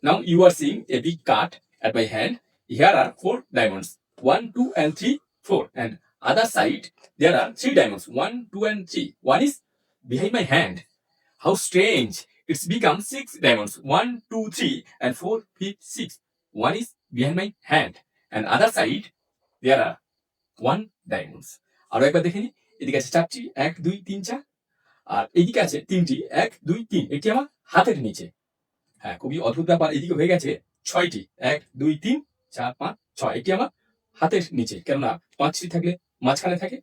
Now you are seeing a big cut at my hand. Here are 4 diamonds. 1, 2, and 3, 4. And other side, there are 3 diamonds. 1, 2, and 3. One is behind my hand. How strange. It's become 6 diamonds. 1, 2, 3, and 4, 5, 6. One is behind my hand. And other side, there are 1 diamonds. আরো একবার দেখে নি। এদিকে আছে 4টি, 1, 2, 3, 4। আর এইদিকে আছে 3টি, 1, 2, 3। এটি আমার হাতের নিচে। হ্যাঁ, খুবই অদ্ভুত ব্যাপার। এদিকে হয়ে গেছে 6টি, 1, 2, 3, 4, 5, 6। এটি আমার হাতের নিচে, কেননা 5টি থাকলে মাঝখানে থাকে।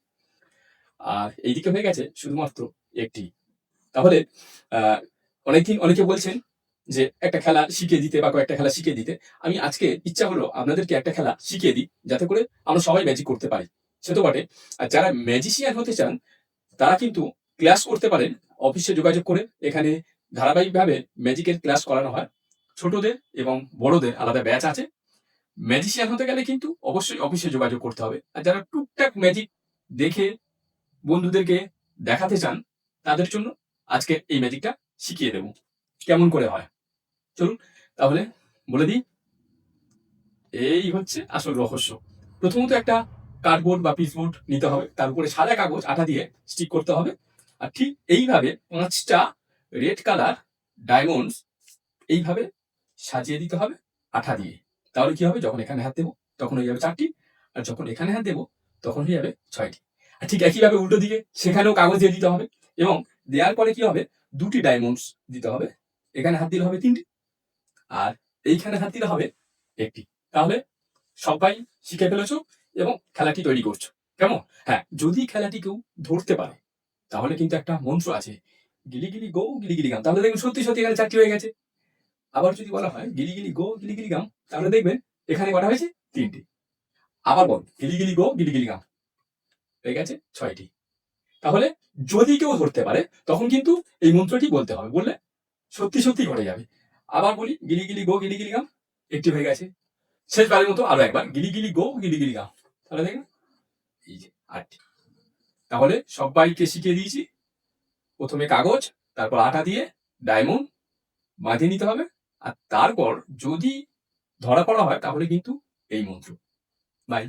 আর এইদিকে হয়ে গেছে শুধুমাত্র একটি। তাহলে অনেকে বলছেন যে একটা খেলা শিখিয়ে দিতে বা কয়েকটা খেলা শিখিয়ে দিতে। আমি আজকে ইচ্ছা হলো আপনাদেরকে একটা খেলা শিখিয়ে দিই, যাতে করে আমরা সবাই ম্যাজিক করতে পারি। সে তো বটে। আর যারা ম্যাজিশিয়ান হতে চান তারা কিন্তু ক্লাস করতে পারেন অফিসে যোগাযোগ করে। এখানে ধারাবাহিকভাবে ম্যাজিকের ক্লাস করানো হয়। ছোটদের এবং বড়দের আলাদা ব্যাচ আছে। ম্যাজিশিয়ান হতে গেলে কিন্তু অবশ্যই অফিসে যোগাযোগ করতে হবে। আর যারা টুকটাক ম্যাজিক দেখে বন্ধুদেরকে দেখাতে চান তাদের জন্য আজকে এই ম্যাজিকটা শিখিয়ে দেব কেমন করে হয়। চলুন তাহলে বলে দিই। এই হচ্ছে আসল রহস্য। প্রথমত একটা কার্ডবোর্ড বা পিসবোর্ড নিতে হবে, তার উপরে সাদা কাগজ আঠা দিয়ে স্টিক করতে হবে। আর ঠিক এইভাবে 5টা রেড কালার ডায়মন্ডস এইভাবে সাজিয়ে দিতে হবে আঠা দিয়ে। তাহলে কি হবে, যখন এখানে হাত দেবো তখন হয়ে যাবে 4টি, আর যখন এখানে হাত দেবো তখন হয়ে যাবে 6টি। আর ঠিক একইভাবে উল্টো দিকে সেখানেও কাগজ দিয়ে দিতে হবে, এবং দেওয়ার পরে কি হবে, 2টি ডায়মন্ডস দিতে হবে। এখানে হাত দিলে হবে 3টি, আর এইখানে হাত দিলে হবে 1টি। তাহলে সবাই শিখে ফেলেছো এবং খেলাটি তৈরি করছো। কেমন? হ্যাঁ, যদি খেলাটি কেউ ধরতে পারে তাহলে কিন্তু একটা মন্ত্র আছে, গিলি গিলি গো গিলি গিলি গাম। তাহলে দেখবেন সত্যি সত্যি এখানে 4টি হয়ে গেছে। আবার যদি বলা হয় গিলি গিলি গো গিলি গিলি গাম, তাহলে দেখবেন এখানে কটা হয়েছে, 3টি। আবার বল গিলি গিলি গো গিলি গিলি গাম, হয়ে গেছে 6টি। তাহলে যদি কেউ ধরতে পারে তখন কিন্তু এই মন্ত্রটি বলতে হবে, বললে সত্যি সত্যি ঘটে যাবে। আবার বলি গিলি গিলি গো গিলি গিলি গাম, 1টি হয়ে গেছে। শেষবারের মতো আরো একবার গিলি গিলি গো গিলি গিলি গাম, তাহলে দেখবেন এই যে 8টি। তাহলে সবাইকে শিখিয়ে দিয়েছি। প্রথমে কাগজ, তারপর আঠা দিয়ে ডায়মন্ড বাঁধিয়ে নিতে হবে, আর তারপর যদি ধরা পড়া হয় তাহলে কিন্তু এই মন্ত্র। বাই।